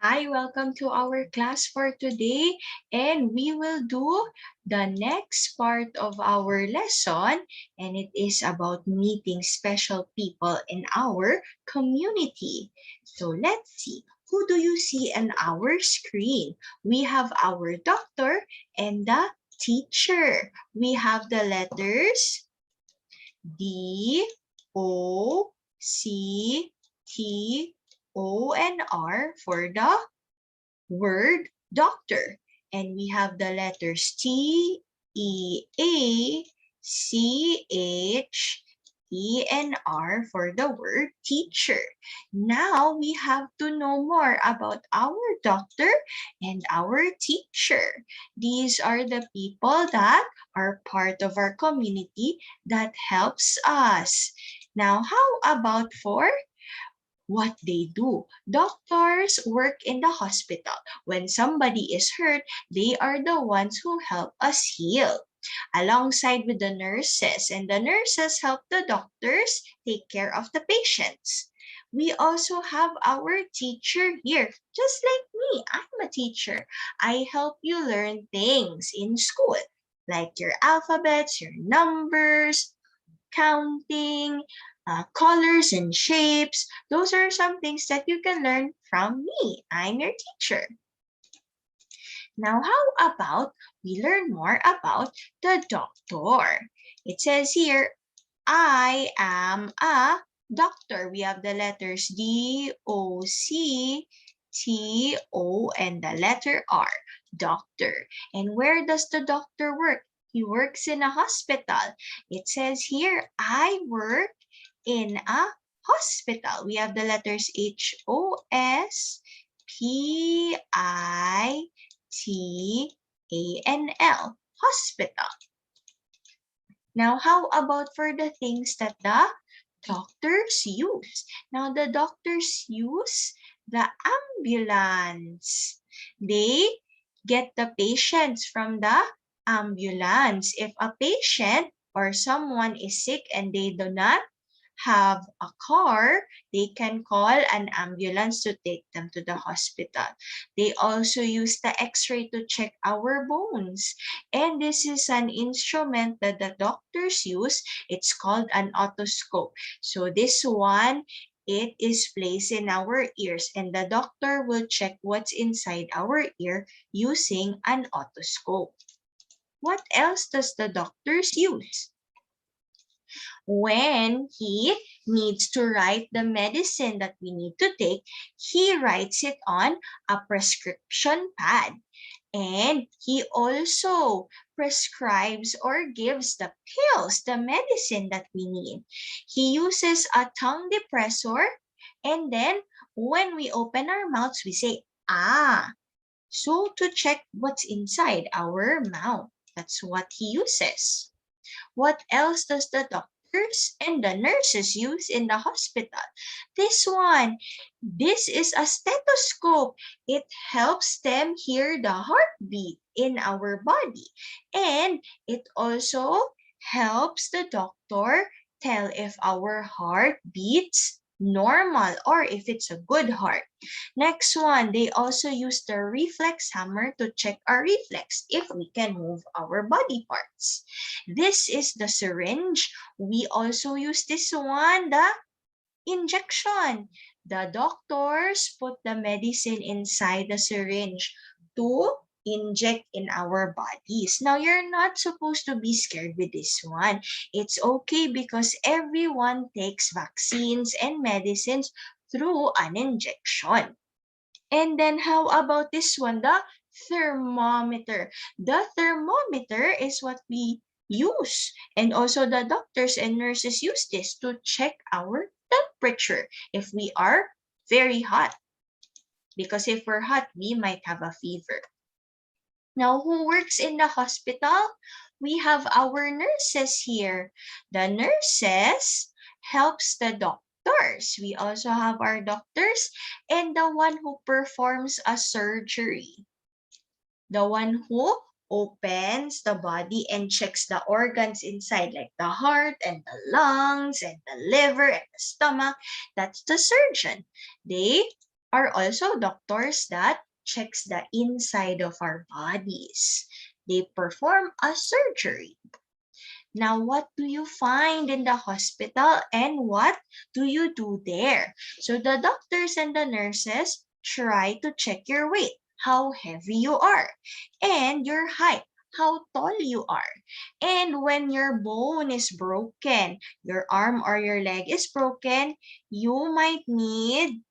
Hi, welcome to our class for today, and we will do the next part of our lesson, and it is about meeting special people in our community. So let's see, who do you see on our screen? We have our doctor and the teacher. We have the letters D, O, C, T, O, and R for the word doctor. And we have the letters T, E, A, C, H, E, and R for the word teacher. Now we have to know more about our doctor and our teacher. These are the people that are part of our community that helps us. Now, how about for what they do? Doctors work in the hospital. When somebody is hurt, they are the ones who help us heal. Alongside with the nurses, and the nurses help the doctors take care of the patients. We also have our teacher here, just like me. I'm a teacher. I help you learn things in school, like your alphabets, your numbers, counting, colors and shapes. Those are some things that you can learn from me. I'm your teacher. Now, how about we learn more about the doctor? It says here, I am a doctor. We have the letters D, O, C, T, O, and the letter R, doctor. And where does the doctor work? He works in a hospital. It says here, I work in a hospital. We have the letters H, O, S, P, I, T, A, N, L, hospital. Now, how about for the things that the doctors use? Now, the doctors use the ambulance. They get the patients from the ambulance. If a patient or someone is sick and they do not have a car, they can call an ambulance to take them to the hospital. They also use the x-ray to check our bones. And this is an instrument that the doctors use. It's called an otoscope. So this one, it is placed in our ears and the doctor will check what's inside our ear using an otoscope. What else does the doctors use? When he needs to write the medicine that we need to take, he writes it on a prescription pad. And he also prescribes or gives the pills, the medicine that we need. He uses a tongue depressor, and then when we open our mouths, we say, ah. So to check what's inside our mouth, that's what he uses. What else does the doctors and the nurses use in the hospital? This one, this is a stethoscope. It helps them hear the heartbeat in our body. And it also helps the doctor tell if our heart beats normal or if it's a good heart. Next one, they also use the reflex hammer to check our reflex if we can move our body parts. This is the syringe. We also use this one, the injection. The doctors put the medicine inside the syringe to inject in our bodies. Now, you're not supposed to be scared with this one. It's okay because everyone takes vaccines and medicines through an injection. And then how about this one, the thermometer? The thermometer is what we use. And also the doctors and nurses use this to check our temperature if we are very hot. Because if we're hot, we might have a fever. Now, who works in the hospital? We have our nurses here. The nurses helps the doctors. We also have our doctors and the one who performs a surgery. The one who opens the body and checks the organs inside like the heart and the lungs and the liver and the stomach. That's the surgeon. They are also doctors that checks the inside of our bodies. They perform a surgery. Now, what do you find in the hospital and what do you do there? So the doctors and the nurses try to check your weight, how heavy you are, and your height, how tall you are. And when your bone is broken, your arm or your leg is broken, you might need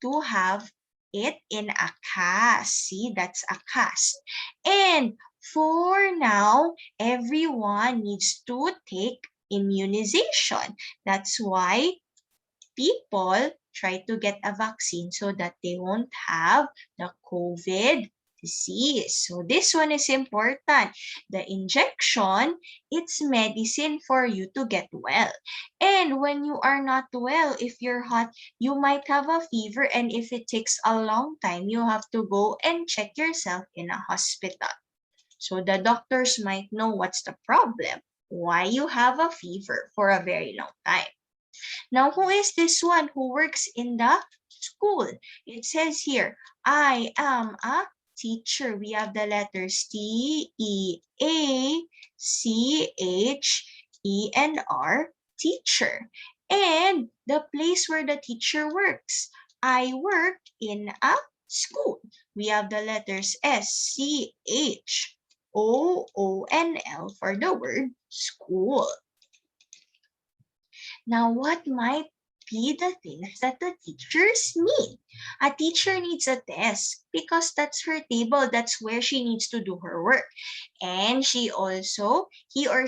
to have it in a cast. See, that's a cast. And for now, everyone needs to take immunization. That's why people try to get a vaccine so that they won't have the COVID disease. So this one is important. The injection, it's medicine for you to get well. And when you are not well, if you're hot, you might have a fever, and if it takes a long time, you have to go and check yourself in a hospital. So the doctors might know what's the problem, why you have a fever for a very long time. Now, who is this one who works in the school? It says here, I am a teacher. We have the letters T, E, A, C, H, E, and R, teacher. And the place where the teacher works. I work in a school. We have the letters S, C, H, O, N, L for the word school. Now, what might be the things that the teachers need? A teacher needs a desk because that's her table. That's where she needs to do her work. And he or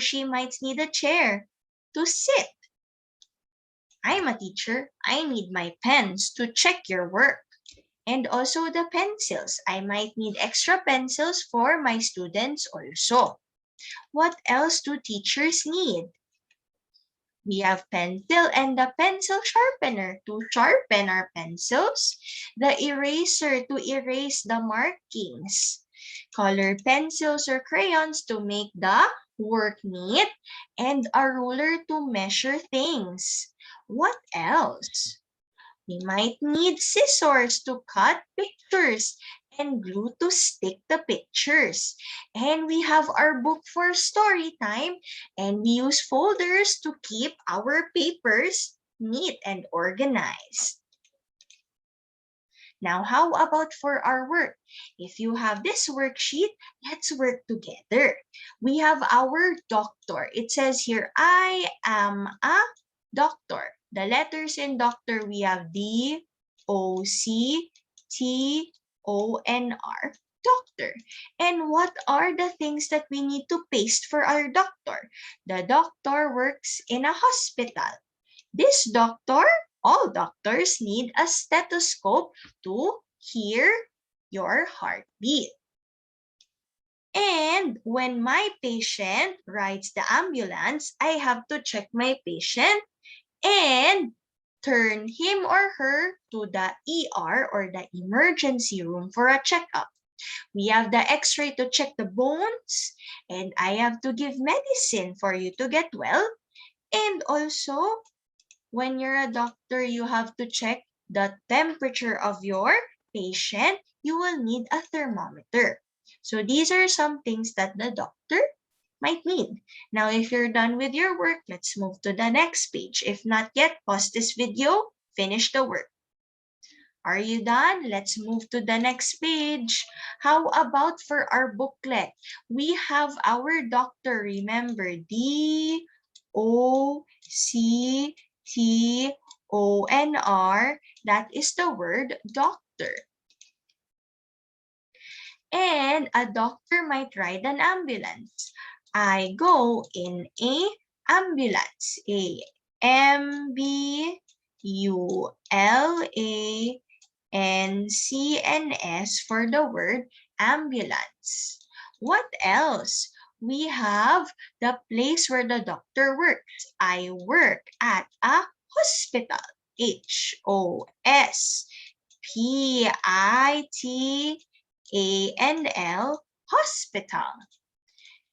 she might need a chair to sit. I'm a teacher. I need my pens to check your work. And also the pencils. I might need extra pencils for my students also. What else do teachers need? We have pencil and the pencil sharpener to sharpen our pencils, the eraser to erase the markings, colored pencils or crayons to make the work neat, and a ruler to measure things. What else? We might need scissors to cut pictures and glue to stick the pictures. And we have our book for story time, and we use folders to keep our papers neat and organized. Now, how about for our work? If you have this worksheet, let's work together. We have our doctor. It says here, I am a doctor. The letters in doctor, we have D, O, C, T, O, N, R. Doctor. And what are the things that we need to paste for our doctor? The doctor works in a hospital. This doctor, all doctors need a stethoscope to hear your heartbeat. And when my patient rides the ambulance, I have to check my patient and turn him or her to the ER or the emergency room for a checkup. We have the x-ray to check the bones, and I have to give medicine for you to get well. And also, when you're a doctor, you have to check the temperature of your patient. You will need a thermometer. So these are some things that the doctor might need. Now, if you're done with your work, let's move to the next page. If not yet, pause this video, finish the work. Are you done? Let's move to the next page. How about for our booklet? We have our doctor. Remember, D, O, C, T, O, N, R. That is the word doctor. And a doctor might ride an ambulance. I go in a ambulance. A-M-B-U-L-A-N-C-N-S for the word ambulance. What else? We have the place where the doctor works. I work at a hospital. Hospital. Hospital.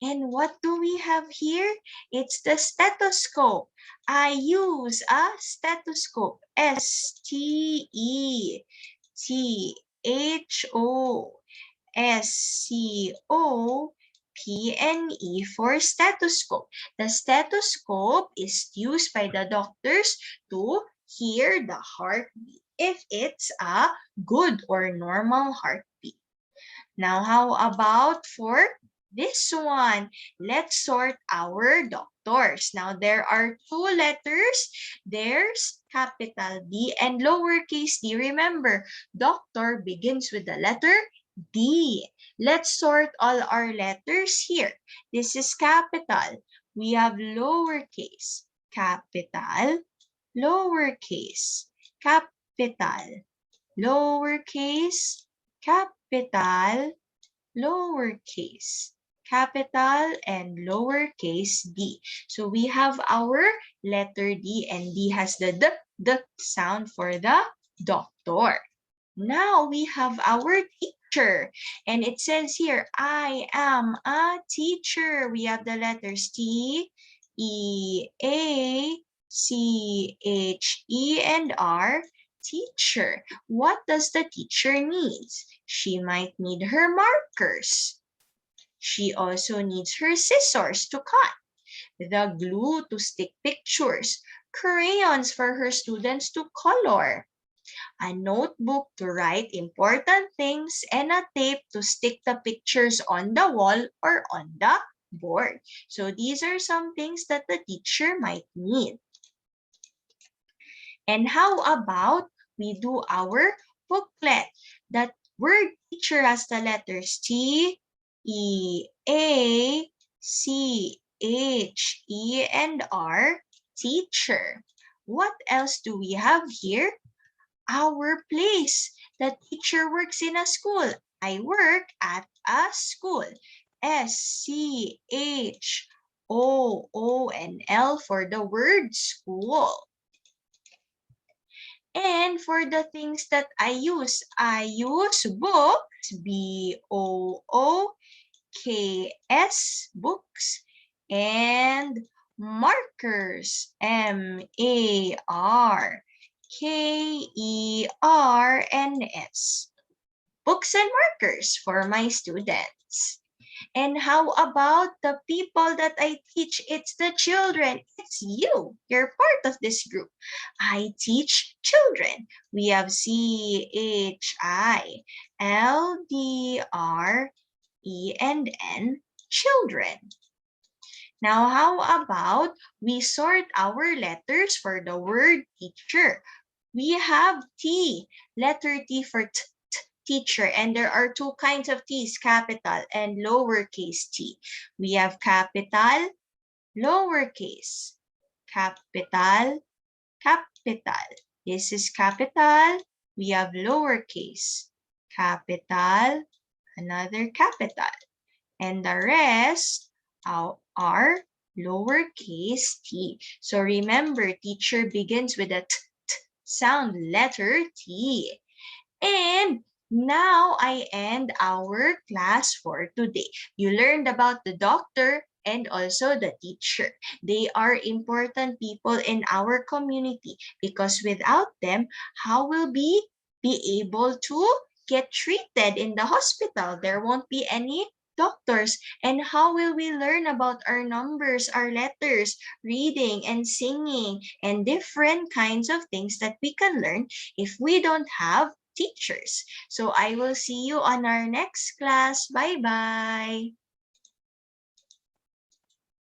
And what do we have here? It's the stethoscope. I use a stethoscope. T-H-O-S-C-O-P-N-E for stethoscope. The stethoscope is used by the doctors to hear the heartbeat if it's a good or normal heartbeat. Now, how about for this one? Let's sort our doctors. Now, there are two letters. There's capital D and lowercase d. Remember, doctor begins with the letter D. Let's sort all our letters here. This is capital. We have lowercase, capital, lowercase, capital, lowercase, capital, lowercase, capital, and lowercase d. So we have our letter D, and D has the d sound for the doctor. Now we have our teacher, and it says here, I am a teacher. We have the letters T, E, A, C, H, E, and R. Teacher. What does the teacher need? She might need her markers. She also needs her scissors to cut, the glue to stick pictures, crayons for her students to color, a notebook to write important things, and a tape to stick the pictures on the wall or on the board. So these are some things that the teacher might need. And how about we do our booklet? That word teacher has the letters T, E, A, C, H, E, and R, teacher. What else do we have here? Our place. The teacher works in a school. I work at a school. S-C-H-O-O-N-L for the word school. And for the things that I use books, B-O-O-K-S, books, and markers, M-A-R-K-E-R-N-S, books and markers for my students. And how about the people that I teach? It's the children. It's you. You're part of this group. I teach children. We have C-H-I-L-D-R-E-N, children. Now, how about we sort our letters for the word teacher? We have T, letter T for teacher, and there are two kinds of T's, capital and lowercase t. We have capital, lowercase, capital, capital. This is capital. We have lowercase, capital, another capital, and the rest are lowercase t. So remember, teacher begins with a t sound, letter T. And now I end our class for today. You learned about the doctor and also the teacher. They are important people in our community because without them, how will we be able to get treated in the hospital? There won't be any doctors. And how will we learn about our numbers, our letters, reading and singing, and different kinds of things that we can learn if we don't have teachers? So I will see you on our next class. Bye-bye.